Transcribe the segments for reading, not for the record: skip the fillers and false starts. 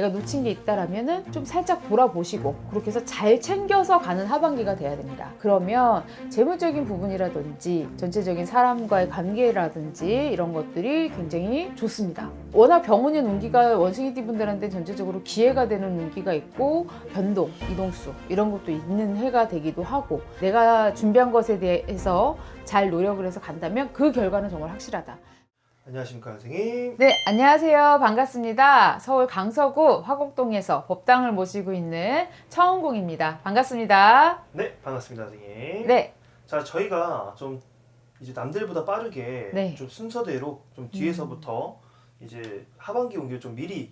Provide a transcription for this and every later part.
내가 놓친 게 있다라면은 좀 살짝 돌아보시고 그렇게 해서 잘 챙겨서 가는 하반기가 돼야 됩니다. 그러면 재물적인 부분이라든지 전체적인 사람과의 관계라든지 이런 것들이 굉장히 좋습니다. 워낙 병운인 운기가 원숭이띠 분들한테 전체적으로 기회가 되는 운기가 있고 변동, 이동수 이런 것도 있는 해가 되기도 하고 내가 준비한 것에 대해서 잘 노력을 해서 간다면 그 결과는 정말 확실하다. 안녕하십니까 선생님. 네, 안녕하세요. 반갑습니다. 서울 강서구 화곡동에서 법당을 모시고 있는 처은공입니다. 반갑습니다. 네, 반갑습니다 선생님. 네, 자, 저희가 좀 이제 남들보다 빠르게 네. 좀 순서대로 좀 뒤에서부터 이제 하반기 운기를 좀 미리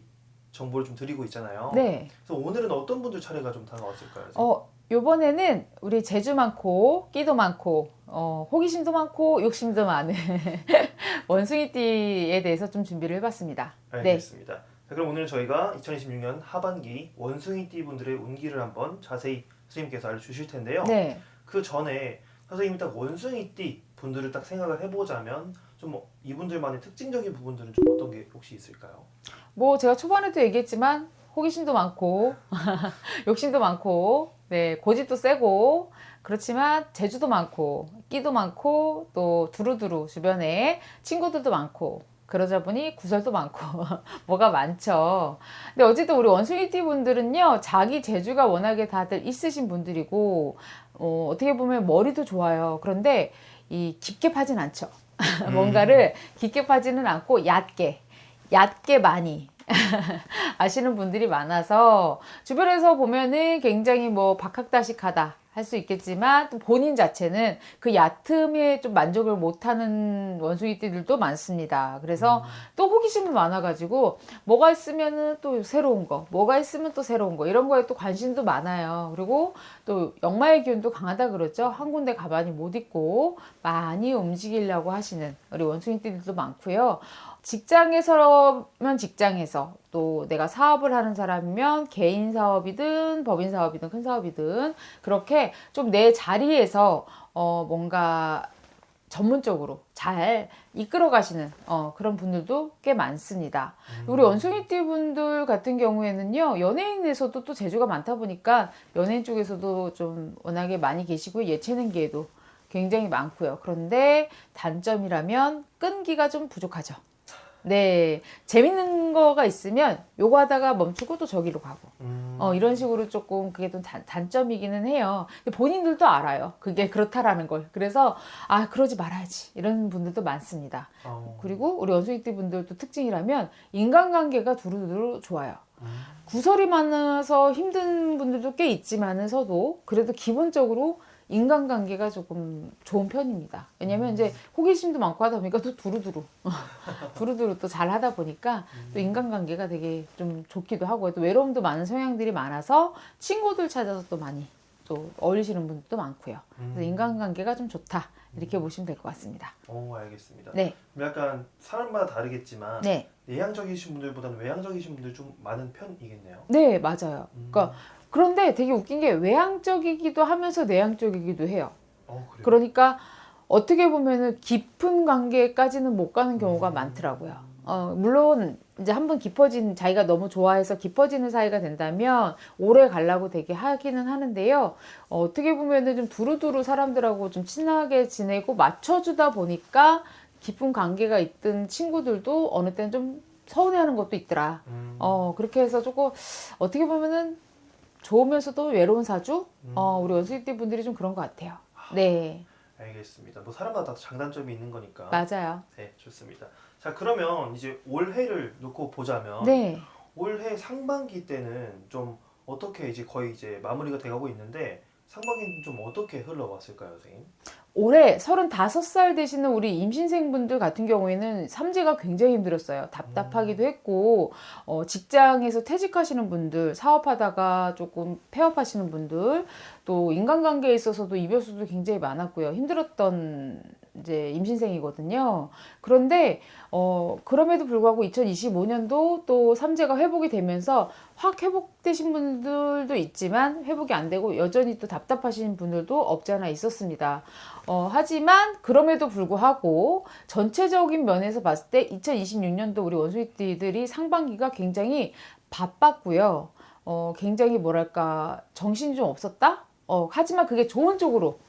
정보를 좀 드리고 있잖아요. 네. 그래서 오늘은 어떤 분들 차례가 좀 다가왔을까요? 선생님? 요번에는 우리 재주 많고 끼도 많고 호기심도 많고 욕심도 많은 원숭이띠에 대해서 좀 준비를 해봤습니다. 알겠습니다. 자, 그럼 오늘 저희가 2026년 하반기 원숭이띠 분들의 운기를 한번 자세히 선생님께서 알려주실 텐데요. 네. 그 전에 선생님이 딱 원숭이띠 분들을 딱 생각을 해보자면 좀 이분들만의 특징적인 부분들은 좀 어떤 게 혹시 있을까요? 뭐 제가 초반에도 얘기했지만 호기심도 많고 욕심도 많고 네, 고집도 세고 그렇지만 재주도 많고 끼도 많고 또 두루두루 주변에 친구들도 많고 그러다 보니 구설도 많고 뭐가 많죠. 근데 어쨌든 우리 원숭이띠 분들은요 자기 재주가 워낙에 다들 있으신 분들이고 어떻게 보면 머리도 좋아요. 그런데 이 깊게 파진 않죠. 뭔가를 깊게 파지는 않고 얕게 많이 아시는 분들이 많아서 주변에서 보면은 굉장히 뭐 박학다식하다 할 수 있겠지만 또 본인 자체는 그 얕음에 좀 만족을 못하는 원숭이띠들도 많습니다. 그래서 또 호기심이 많아가지고 뭐가 있으면은 또 새로운 거, 뭐가 있으면 또 새로운 거 이런 거에 또 관심도 많아요. 그리고 또 역마의 기운도 강하다 그러죠. 한 군데 가만히 못 있고 많이 움직이려고 하시는 우리 원숭이띠들도 많고요. 직장에서면 직장에서 또 내가 사업을 하는 사람이면 개인 사업이든 법인 사업이든 큰 사업이든 그렇게 좀 내 자리에서 뭔가 전문적으로 잘 이끌어 가시는 그런 분들도 꽤 많습니다. 우리 원숭이띠 분들 같은 경우에는요 연예인에서도 또 재주가 많다 보니까 연예인 쪽에서도 좀 워낙에 많이 계시고 예체능계에도 굉장히 많고요. 그런데 단점이라면 끈기가 좀 부족하죠. 네, 재밌는 거가 있으면 요거 하다가 멈추고 또 저기로 가고 이런 식으로 조금 그게 좀 단점이기는 해요. 근데 본인들도 알아요. 그게 그렇다라는 걸. 그래서 그러지 말아야지 이런 분들도 많습니다. 그리고 우리 원숭이띠 분들도 특징이라면 인간관계가 두루두루 좋아요. 구설이 많아서 힘든 분들도 꽤 있지만서도 그래도 기본적으로 인간관계가 조금 좋은 편입니다. 왜냐면 이제 호기심도 많고 하다 보니까 또 두루두루 또 잘 하다 보니까 또 인간관계가 되게 좀 좋기도 하고 또 외로움도 많은 성향들이 많아서 친구들 찾아서 또 많이 또 어울리시는 분들도 많고요. 그래서 인간관계가 좀 좋다 이렇게 보시면 될 것 같습니다. 오, 알겠습니다. 네. 그럼 약간 사람마다 다르겠지만 네. 내향적이신 분들보다는 외향적이신 분들이 좀 많은 편이겠네요. 네, 맞아요. 그러니까 그런데 되게 웃긴 게 외향적이기도 하면서 내향적이기도 해요. 그래요? 그러니까 어떻게 보면은 깊은 관계까지는 못 가는 경우가 많더라고요. 물론 이제 한번 깊어진 자기가 너무 좋아해서 깊어지는 사이가 된다면 오래 가려고 되게 하기는 하는데요. 어떻게 보면은 좀 두루두루 사람들하고 좀 친하게 지내고 맞춰주다 보니까 깊은 관계가 있던 친구들도 어느 때는 좀 서운해하는 것도 있더라. 그렇게 해서 조금 어떻게 보면은 좋으면서도 외로운 사주? 우리 원숭이띠 분들이 좀 그런 것 같아요. 네. 알겠습니다. 뭐 사람마다 다 장단점이 있는 거니까. 맞아요. 네, 좋습니다. 자, 그러면 이제 올해를 놓고 보자면 네. 올해 상반기 때는 좀 어떻게 이제 거의 이제 마무리가 돼가고 있는데 상반기는 좀 어떻게 흘러왔을까요, 선생님? 올해 35살 되시는 우리 임신생분들 같은 경우에는 삼재가 굉장히 힘들었어요. 답답하기도 했고 직장에서 퇴직하시는 분들, 사업하다가 조금 폐업하시는 분들, 또 인간관계에 있어서도 이별수도 굉장히 많았고요. 힘들었던 이제 임신생이거든요. 그런데 그럼에도 불구하고 2025년도 또 삼재가 회복이 되면서 확 회복되신 분들도 있지만 회복이 안 되고 여전히 또 답답하신 분들도 없지 않아 있었습니다. 하지만 그럼에도 불구하고 전체적인 면에서 봤을 때 2026년도 우리 원숭이띠들이 상반기가 굉장히 바빴고요. 굉장히 뭐랄까 정신이 좀 없었다? 하지만 그게 좋은 쪽으로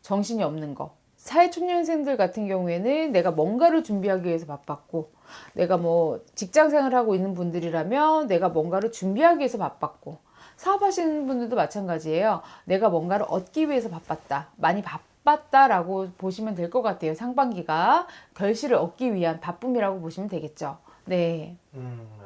정신이 없는 거. 사회초년생들 같은 경우에는 내가 뭔가를 준비하기 위해서 바빴고, 내가 뭐 직장 생활하고 있는 분들이라면 내가 뭔가를 준비하기 위해서 바빴고, 사업하시는 분들도 마찬가지예요. 내가 뭔가를 얻기 위해서 바빴다. 많이 바빴다라고 보시면 될 것 같아요. 상반기가 결실을 얻기 위한 바쁨이라고 보시면 되겠죠. 네.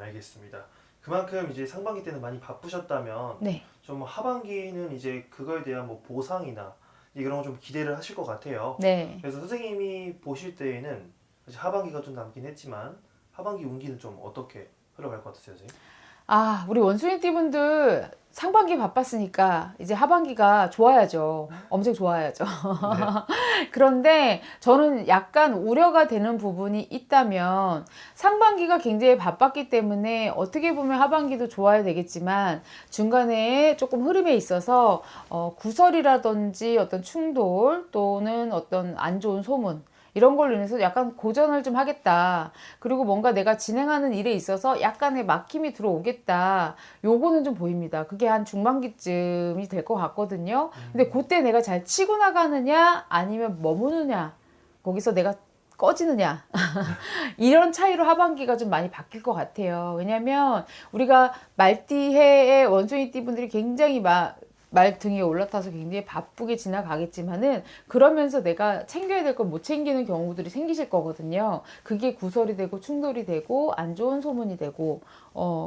알겠습니다. 그만큼 이제 상반기 때는 많이 바쁘셨다면 네. 좀 하반기는 이제 그거에 대한 뭐 보상이나 이런 거 좀 기대를 하실 것 같아요. 네. 그래서 선생님이 보실 때에는 사실 하반기가 좀 남긴 했지만 하반기 운기는 좀 어떻게 흘러갈 것 같으세요, 선생님? 우리 원숭이띠 분들 상반기 바빴으니까 이제 하반기가 좋아야죠. 엄청 좋아야죠. 그런데 저는 약간 우려가 되는 부분이 있다면 상반기가 굉장히 바빴기 때문에 어떻게 보면 하반기도 좋아야 되겠지만 중간에 조금 흐름에 있어서 구설이라든지 어떤 충돌 또는 어떤 안 좋은 소문 이런 걸로 인해서 약간 고전을 좀 하겠다. 그리고 뭔가 내가 진행하는 일에 있어서 약간의 막힘이 들어오겠다. 요거는 좀 보입니다. 그게 한 중반기쯤이 될 것 같거든요. 근데 그때 내가 잘 치고 나가느냐 아니면 머무느냐 거기서 내가 꺼지느냐 이런 차이로 하반기가 좀 많이 바뀔 것 같아요. 왜냐면 우리가 말띠해의 원숭이띠 분들이 굉장히 말 등에 올라타서 굉장히 바쁘게 지나가겠지만은 그러면서 내가 챙겨야 될 걸 못 챙기는 경우들이 생기실 거거든요. 그게 구설이 되고 충돌이 되고 안 좋은 소문이 되고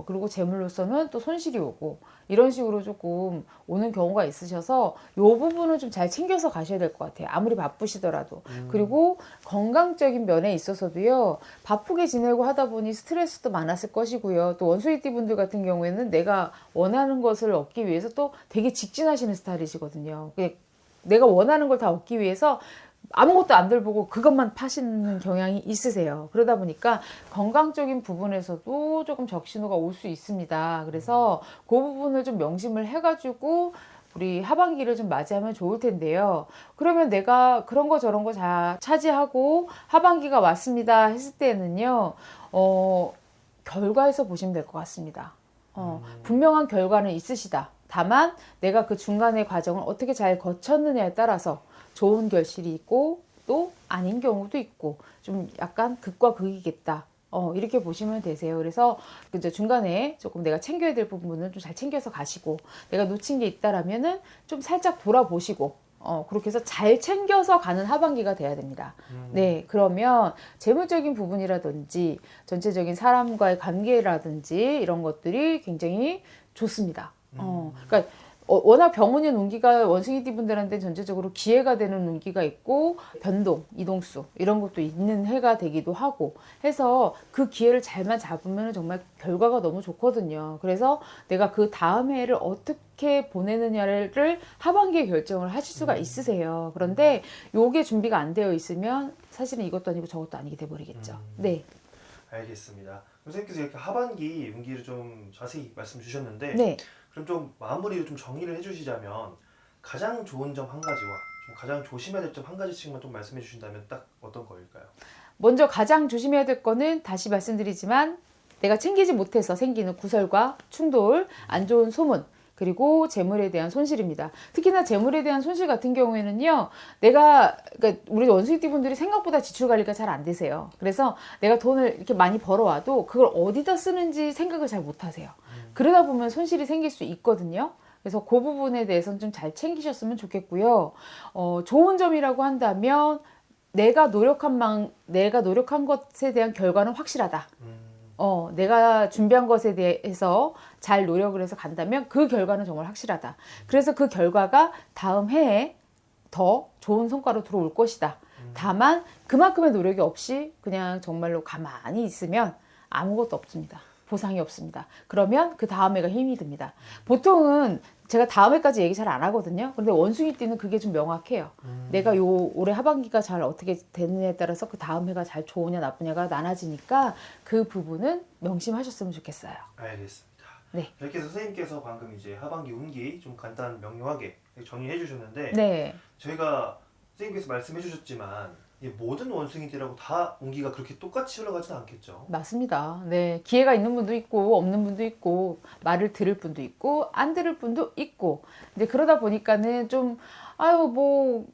그리고 재물로서는 또 손실이 오고 이런 식으로 조금 오는 경우가 있으셔서 요 부분은 좀 잘 챙겨서 가셔야 될 것 같아요. 아무리 바쁘시더라도. 그리고 건강적인 면에 있어서도요. 바쁘게 지내고 하다 보니 스트레스도 많았을 것이고요. 또 원숭이띠 분들 같은 경우에는 내가 원하는 것을 얻기 위해서 또 되게 직진하시는 스타일이시거든요. 내가 원하는 걸 다 얻기 위해서 아무것도 안 들보고 그것만 파시는 경향이 있으세요. 그러다 보니까 건강적인 부분에서도 조금 적신호가 올 수 있습니다. 그래서 그 부분을 좀 명심을 해가지고 우리 하반기를 좀 맞이하면 좋을 텐데요. 그러면 내가 그런 거 저런 거 다 차지하고 하반기가 왔습니다 했을 때는요, 결과에서 보시면 될 것 같습니다. 분명한 결과는 있으시다. 다만 내가 그 중간의 과정을 어떻게 잘 거쳤느냐에 따라서 좋은 결실이 있고 또 아닌 경우도 있고 좀 약간 극과 극이겠다. 이렇게 보시면 되세요. 그래서 이제 중간에 조금 내가 챙겨야 될 부분은 좀 잘 챙겨서 가시고 내가 놓친 게 있다라면은 좀 살짝 돌아보시고 그렇게 해서 잘 챙겨서 가는 하반기가 돼야 됩니다. 네, 그러면 재물적인 부분이라든지 전체적인 사람과의 관계라든지 이런 것들이 굉장히 좋습니다. 그러니까 워낙 병운의 운기가 원숭이띠 분들한테 전체적으로 기회가 되는 운기가 있고 변동, 이동수 이런 것도 있는 해가 되기도 하고 해서 그 기회를 잘만 잡으면 정말 결과가 너무 좋거든요. 그래서 내가 그 다음 해를 어떻게 보내느냐를 하반기에 결정을 하실 수가 있으세요. 그런데 요게 준비가 안 되어 있으면 사실은 이것도 아니고 저것도 아니게 돼버리겠죠. 네. 알겠습니다. 선생님께서 이렇게 하반기 운기를 좀 자세히 말씀 주셨는데 네. 그럼 좀 마무리로 좀 정리를 해주시자면 가장 좋은 점 한 가지와 좀 가장 조심해야 될 점 한 가지씩만 좀 말씀해 주신다면 딱 어떤 거일까요? 먼저 가장 조심해야 될 거는 다시 말씀드리지만 내가 챙기지 못해서 생기는 구설과 충돌, 안 좋은 소문, 그리고 재물에 대한 손실입니다. 특히나 재물에 대한 손실 같은 경우에는요, 그러니까 우리 원숭이띠 분들이 생각보다 지출 관리가 잘 안 되세요. 그래서 내가 돈을 이렇게 많이 벌어와도 그걸 어디다 쓰는지 생각을 잘 못 하세요. 그러다 보면 손실이 생길 수 있거든요. 그래서 그 부분에 대해서는 좀 잘 챙기셨으면 좋겠고요. 좋은 점이라고 한다면 내가 노력한 것에 대한 결과는 확실하다. 내가 준비한 것에 대해서 잘 노력을 해서 간다면 그 결과는 정말 확실하다. 그래서 그 결과가 다음 해에 더 좋은 성과로 들어올 것이다. 다만 그만큼의 노력이 없이 그냥 정말로 가만히 있으면 아무것도 없습니다. 보상이 없습니다. 그러면 그 다음 해가 힘이 듭니다. 보통은 제가 다음 해까지 얘기 잘 안 하거든요. 그런데 원숭이띠는 그게 좀 명확해요. 내가 올해 하반기가 잘 어떻게 되느냐에 따라서 그 다음 해가 잘 좋으냐 나쁘냐가 나눠지니까 그 부분은 명심하셨으면 좋겠어요. 알겠습니다. 네. 이렇게 선생님께서 방금 이제 하반기 운기 좀 간단 명료하게 정리해 주셨는데 네. 저희가 선생님께서 말씀해 주셨지만 이 모든 원숭이들하고 다 운기가 그렇게 똑같이 흘러가지는 않겠죠. 맞습니다. 네. 기회가 있는 분도 있고, 없는 분도 있고, 말을 들을 분도 있고, 안 들을 분도 있고. 근데 그러다 보니까는 좀, 아유, 뭐,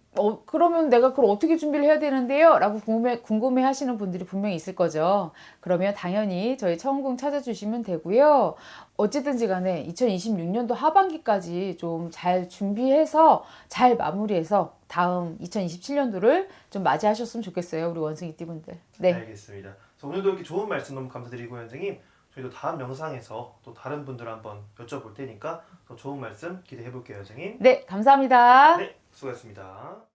그러면 내가 그걸 어떻게 준비를 해야 되는데요? 라고 궁금해 하시는 분들이 분명히 있을 거죠. 그러면 당연히 저희 차원궁 찾아주시면 되고요. 어쨌든지 간에 2026년도 하반기까지 좀 잘 준비해서 잘 마무리해서 다음 2027년도를 좀 맞이하셨으면 좋겠어요. 우리 원숭이 띠분들. 네. 알겠습니다. 그래서 오늘도 이렇게 좋은 말씀 너무 감사드리고 선생님, 저희도 다음 영상에서 또 다른 분들 한번 여쭤볼 테니까 더 좋은 말씀 기대해 볼게요, 선생님. 네, 감사합니다. 네, 수고하셨습니다.